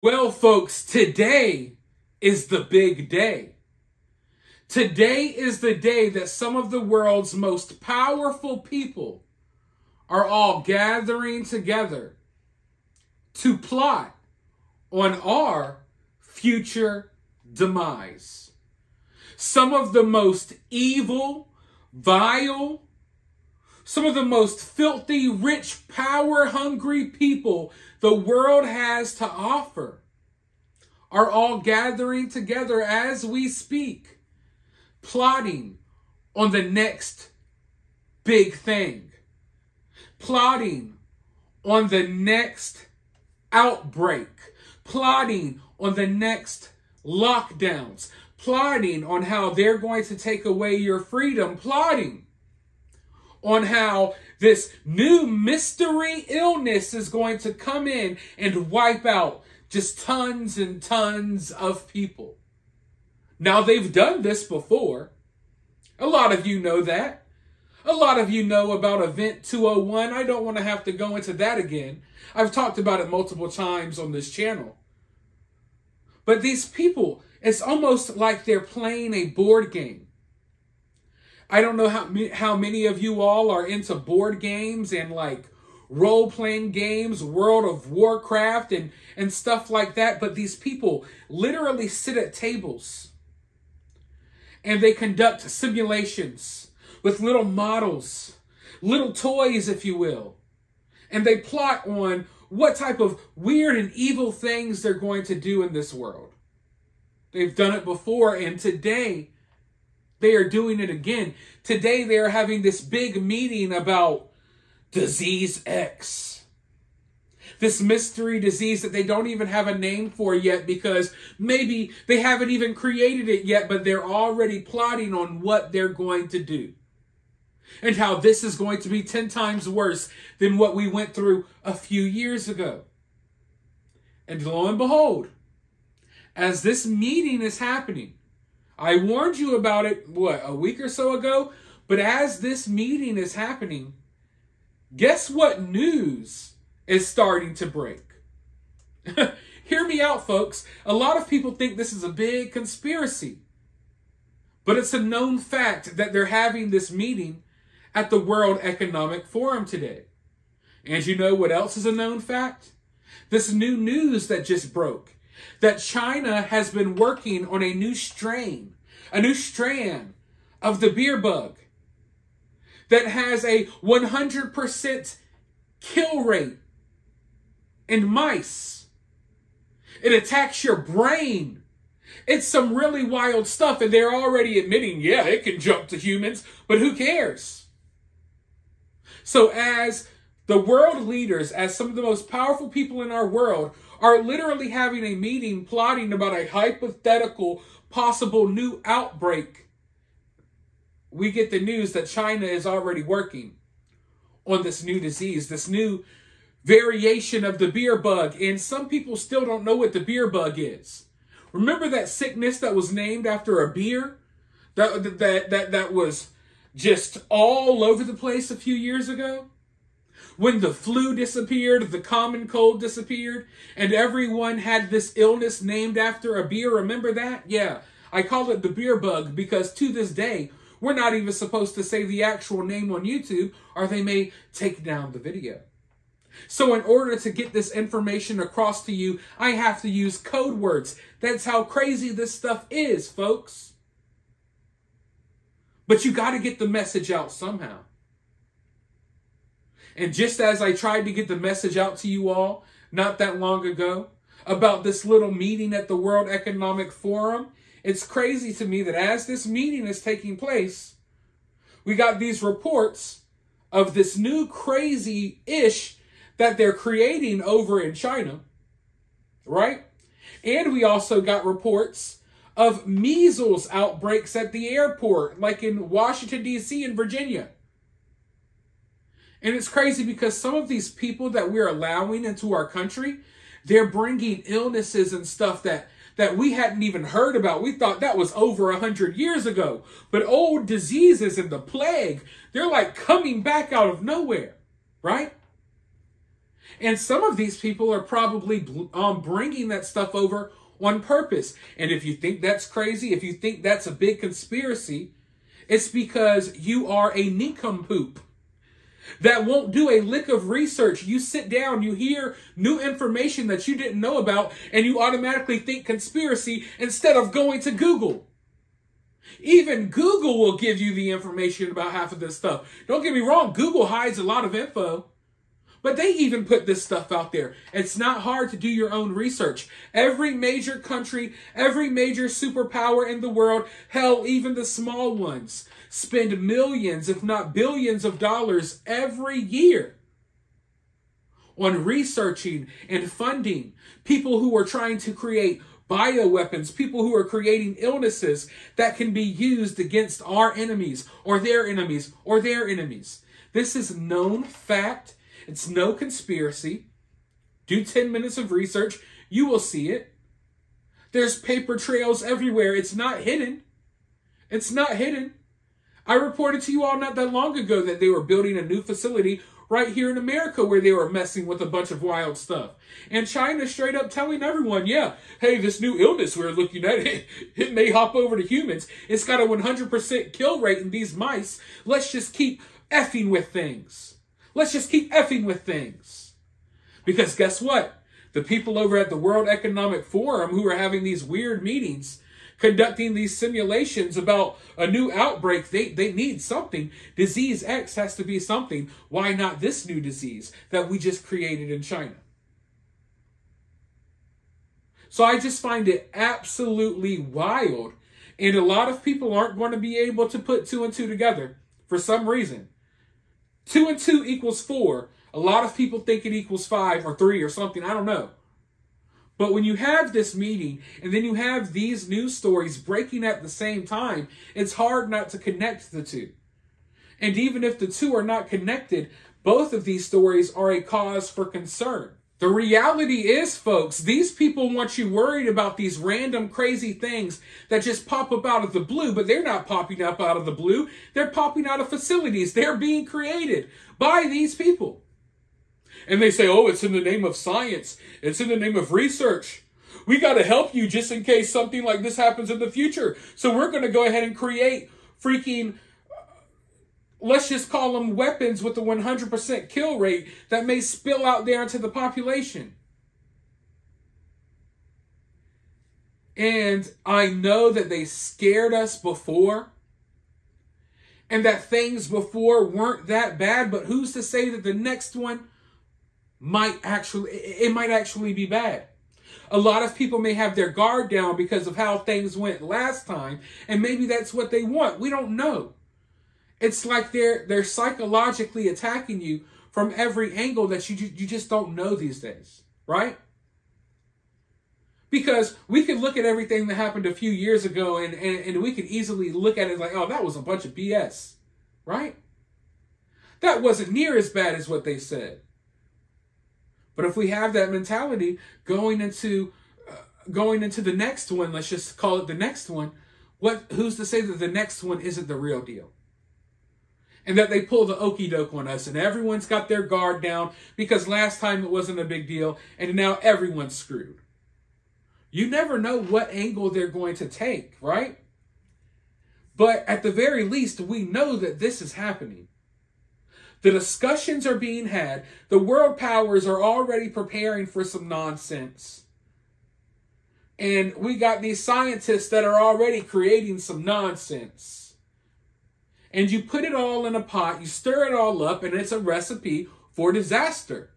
Well, folks, today is the big day. Today is the day that some of the world's most powerful people are all gathering together to plot on our future demise. Some of the most evil, vile, some of the most filthy, rich, power-hungry people the world has to offer are all gathering together as we speak, plotting on the next big thing, plotting on the next outbreak, plotting on the next lockdowns, plotting on how they're going to take away your freedom, plotting on how this new mystery illness is going to come in and wipe out just tons and tons of people. Now, they've done this before. A lot of you know that. A lot of you know about Event 201. I don't want to have to go into that again. I've talked about it multiple times on this channel. But these people, it's almost like they're playing a board game. I don't know how many of you all are into board games and like role-playing games, World of Warcraft and stuff like that. But these people literally sit at tables and they conduct simulations with little models, little toys, if you will. And they plot on what type of weird and evil things they're going to do in this world. They've done it before, and today they are doing it again. Today they are having this big meeting about disease X. This mystery disease that they don't even have a name for yet because maybe they haven't even created it yet, but they're already plotting on what they're going to do. And how this is going to be 10 times worse than what we went through a few years ago. And lo and behold, as this meeting is happening, I warned you about it, a week or so ago? But as this meeting is happening, guess what news is starting to break? Hear me out, folks. A lot of people think this is a big conspiracy. But it's a known fact that they're having this meeting at the World Economic Forum today. And you know what else is a known fact? This new news that just broke. That China has been working on a new strand of the beer bug that has a 100% kill rate in mice. It attacks your brain. It's some really wild stuff, and they're already admitting, yeah, it can jump to humans, but who cares? So as the world leaders, as some of the most powerful people in our world, are literally having a meeting plotting about a hypothetical possible new outbreak, we get the news that China is already working on this new disease, this new variation of the beer bug. And some people still don't know what the beer bug is. Remember that sickness that was named after a beer? That was just all over the place a few years ago? When the flu disappeared, the common cold disappeared, and everyone had this illness named after a beer. Remember that? Yeah, I call it the beer bug because to this day, we're not even supposed to say the actual name on YouTube or they may take down the video. So in order to get this information across to you, I have to use code words. That's how crazy this stuff is, folks. But you got to get the message out somehow. And just as I tried to get the message out to you all not that long ago about this little meeting at the World Economic Forum, it's crazy to me that as this meeting is taking place, we got these reports of this new crazy-ish that they're creating over in China, right? And we also got reports of measles outbreaks at the airport, like in Washington, D.C. and Virginia. And it's crazy because some of these people that we're allowing into our country, they're bringing illnesses and stuff that we hadn't even heard about. We thought that was over 100 years ago. But old diseases and the plague, they're like coming back out of nowhere, right? And some of these people are probably bringing that stuff over on purpose. And if you think that's crazy, if you think that's a big conspiracy, it's because you are a nincompoop that won't do a lick of research. You sit down, you hear new information that you didn't know about, and you automatically think conspiracy instead of going to Google. Even Google will give you the information about half of this stuff. Don't get me wrong, Google hides a lot of info, but they even put this stuff out there. It's not hard to do your own research. Every major country, every major superpower in the world, hell, even the small ones, spend millions, if not billions of dollars every year on researching and funding people who are trying to create bioweapons, people who are creating illnesses that can be used against our enemies or their enemies or their enemies. This is known fact. It's no conspiracy. Do 10 minutes of research. You will see it. There's paper trails everywhere. It's not hidden. It's not hidden. I reported to you all not that long ago that they were building a new facility right here in America where they were messing with a bunch of wild stuff. And China's straight up telling everyone, yeah, hey, this new illness we're looking at, it may hop over to humans. It's got a 100% kill rate in these mice. Let's just keep effing with things. Let's just keep effing with things. Because guess what? The people over at the World Economic Forum who are having these weird meetings, conducting these simulations about a new outbreak, they need something. Disease X has to be something. Why not this new disease that we just created in China? So I just find it absolutely wild. And a lot of people aren't going to be able to put 2 and 2 together for some reason. 2 and 2 equals 4. A lot of people think it equals 5 or 3 or something. I don't know. But when you have this meeting and then you have these news stories breaking at the same time, it's hard not to connect the two. And even if the two are not connected, both of these stories are a cause for concern. The reality is, folks, these people want you worried about these random crazy things that just pop up out of the blue, but they're not popping up out of the blue. They're popping out of facilities. They're being created by these people. And they say, oh, it's in the name of science. It's in the name of research. We got to help you just in case something like this happens in the future. So we're going to go ahead and create freaking, let's just call them weapons with a 100% kill rate that may spill out there into the population. And I know that they scared us before, and that things before weren't that bad, but who's to say that the next one might actually be bad? A lot of people may have their guard down because of how things went last time, and maybe that's what they want. We don't know. It's like they're psychologically attacking you from every angle that you just don't know these days, right? Because we could look at everything that happened a few years ago and we could easily look at it like, oh, that was a bunch of BS, right? That wasn't near as bad as what they said. But if we have that mentality going into the next one, let's just call it the next one, who's to say that the next one isn't the real deal? And that they pull the okie doke on us and everyone's got their guard down because last time it wasn't a big deal and now everyone's screwed. You never know what angle they're going to take, right? But at the very least, we know that this is happening. The discussions are being had. The world powers are already preparing for some nonsense. And we got these scientists that are already creating some nonsense. And you put it all in a pot, you stir it all up, and it's a recipe for disaster.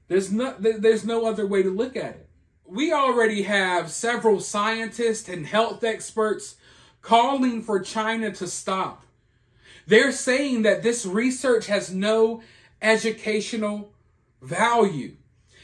There's no other way to look at it. We already have several scientists and health experts calling for China to stop. They're saying that this research has no educational value,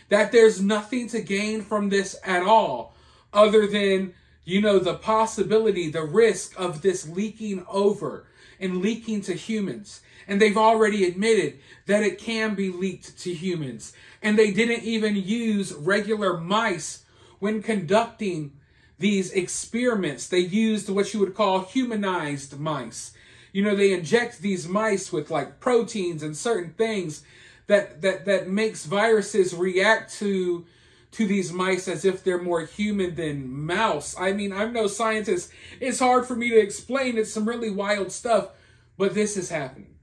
that there's nothing to gain from this at all, other than, the possibility, the risk of this leaking over and leaking to humans. And they've already admitted that it can be leaked to humans. And they didn't even use regular mice when conducting these experiments. They used what you would call humanized mice. They inject these mice with like proteins and certain things that makes viruses react to these mice as if they're more human than mouse. I mean, I'm no scientist. It's hard for me to explain. It's some really wild stuff, but this is happening.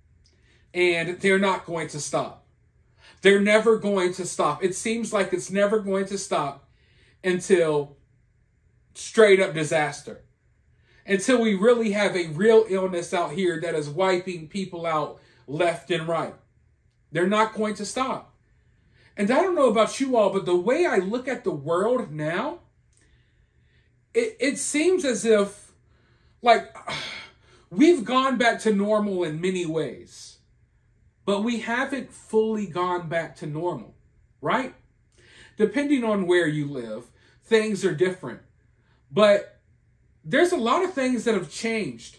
And they're not going to stop. They're never going to stop. It seems like it's never going to stop until straight up disaster. Until we really have a real illness out here that is wiping people out left and right. They're not going to stop. And I don't know about you all, but the way I look at the world now, it seems as if, like, we've gone back to normal in many ways. But we haven't fully gone back to normal, right? Depending on where you live, things are different. But there's a lot of things that have changed.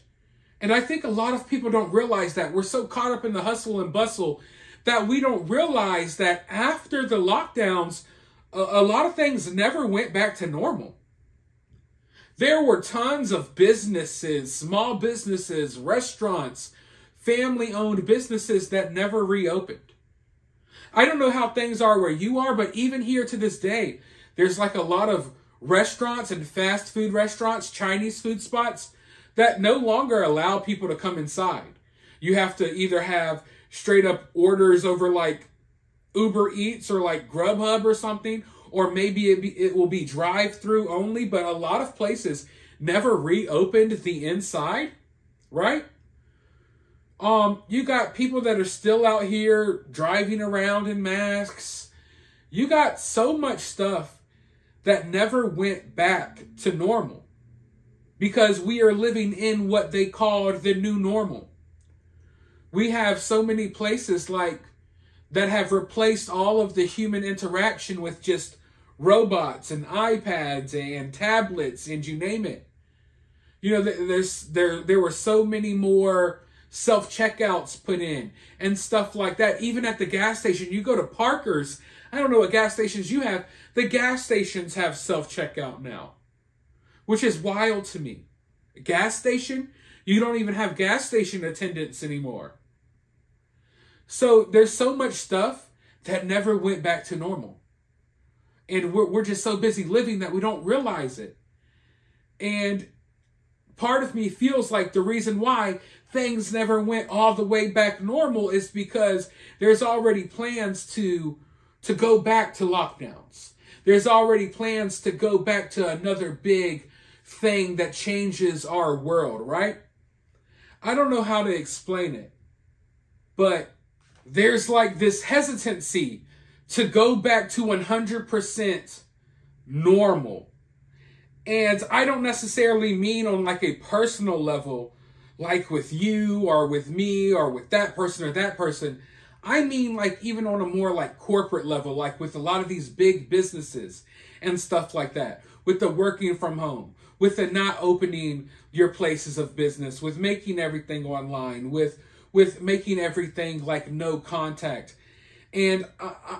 And I think a lot of people don't realize that. We're so caught up in the hustle and bustle that we don't realize that after the lockdowns, a lot of things never went back to normal. There were tons of businesses, small businesses, restaurants, family-owned businesses that never reopened. I don't know how things are where you are, but even here to this day, there's like a lot of restaurants and fast food restaurants, Chinese food spots, that no longer allow people to come inside. You have to either have straight up orders over like Uber Eats or like Grubhub or something, or maybe it will be drive-through only, but a lot of places never reopened the inside, right? You got people that are still out here driving around in masks. You got so much stuff that never went back to normal because we are living in what they called the new normal. We have so many places like that have replaced all of the human interaction with just robots and iPads and tablets and you name it. You know, there were so many more self-checkouts put in and stuff like that. Even at the gas station, you go to Parker's. I don't know what gas stations you have. The gas stations have self-checkout now, which is wild to me. A gas station? You don't even have gas station attendants anymore. So there's so much stuff that never went back to normal. And we're just so busy living that we don't realize it. And part of me feels like the reason why things never went all the way back normal is because there's already plans to go back to lockdowns. There's already plans to go back to another big thing that changes our world, right? I don't know how to explain it, but there's like this hesitancy to go back to 100% normal. And I don't necessarily mean on like a personal level, like with you or with me or with that person or that person. I mean like even on a more like corporate level, like with a lot of these big businesses and stuff like that, with the working from home, with the not opening your places of business, with making everything online, with making everything like no contact. And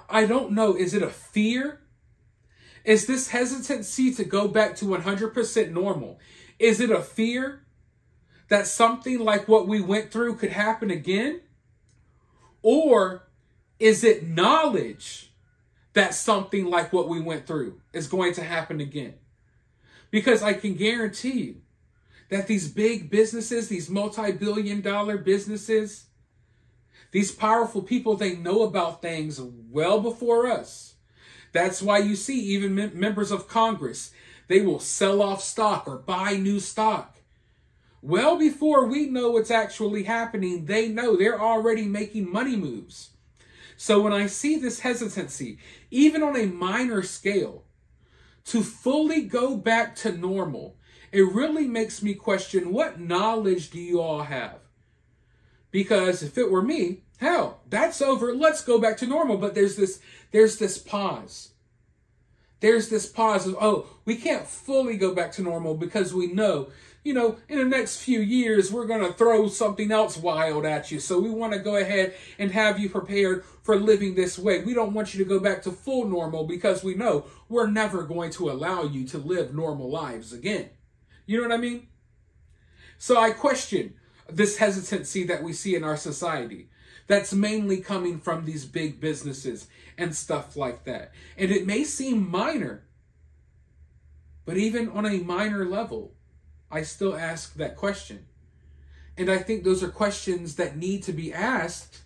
I don't know, is it a fear? Is this hesitancy to go back to 100% normal? Is it a fear that something like what we went through could happen again? Or is it knowledge that something like what we went through is going to happen again? Because I can guarantee you that these big businesses, these multi-billion-dollar businesses, these powerful people, they know about things well before us. That's why you see even members of Congress, they will sell off stock or buy new stock. Well before we know what's actually happening, they know they're already making money moves. So when I see this hesitancy, even on a minor scale, to fully go back to normal, it really makes me question, what knowledge do you all have? Because if it were me, hell, that's over. Let's go back to normal. But there's this pause. There's this pause of, oh, we can't fully go back to normal because we know, in the next few years, we're going to throw something else wild at you. So we want to go ahead and have you prepared for living this way. We don't want you to go back to full normal because we know we're never going to allow you to live normal lives again. You know what I mean? So I question this hesitancy that we see in our society. that's mainly coming from these big businesses and stuff like that. And it may seem minor, but even on a minor level, I still ask that question. And I think those are questions that need to be asked,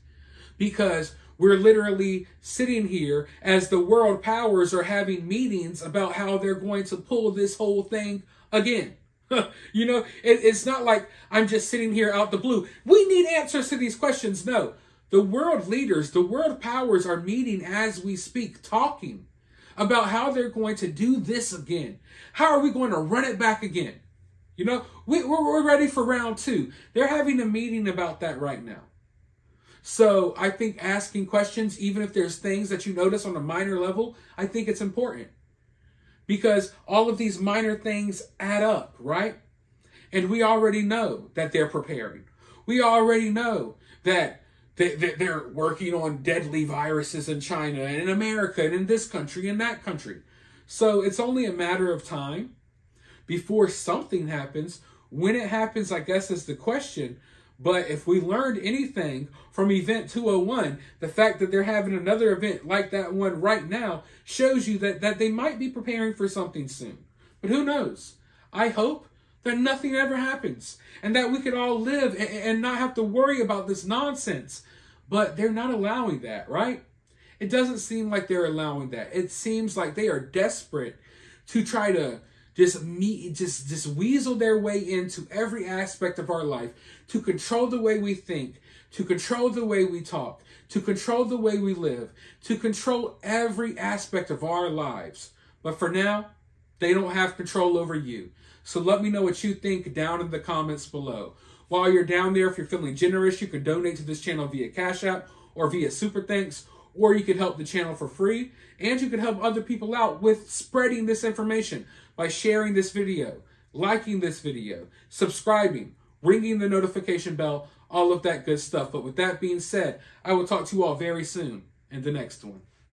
because we're literally sitting here as the world powers are having meetings about how they're going to pull this whole thing again. You know, it's not like I'm just sitting here out the blue. We need answers to these questions. No, the world leaders, the world powers are meeting as we speak, talking about how they're going to do this again. How are we going to run it back again? You know, we're ready for round 2. They're having a meeting about that right now. So I think asking questions, even if there's things that you notice on a minor level, I think it's important. Because all of these minor things add up, right? And we already know that they're preparing. We already know that they're working on deadly viruses in China and in America and in this country and that country. So it's only a matter of time before something happens. When it happens, I guess, is the question. But if we learned anything from Event 201, the fact that they're having another event like that one right now shows you that they might be preparing for something soon. But who knows? I hope that nothing ever happens and that we could all live and not have to worry about this nonsense. But they're not allowing that, right? It doesn't seem like they're allowing that. It seems like they are desperate to try to just weasel their way into every aspect of our life, to control the way we think, to control the way we talk, to control the way we live, to control every aspect of our lives. But for now, they don't have control over you. So let me know what you think down in the comments below. While you're down there, if you're feeling generous, you can donate to this channel via Cash App or via Super Thanks, or you can help the channel for free, and you can help other people out with spreading this information by sharing this video, liking this video, subscribing, ringing the notification bell, all of that good stuff. But with that being said, I will talk to you all very soon in the next one.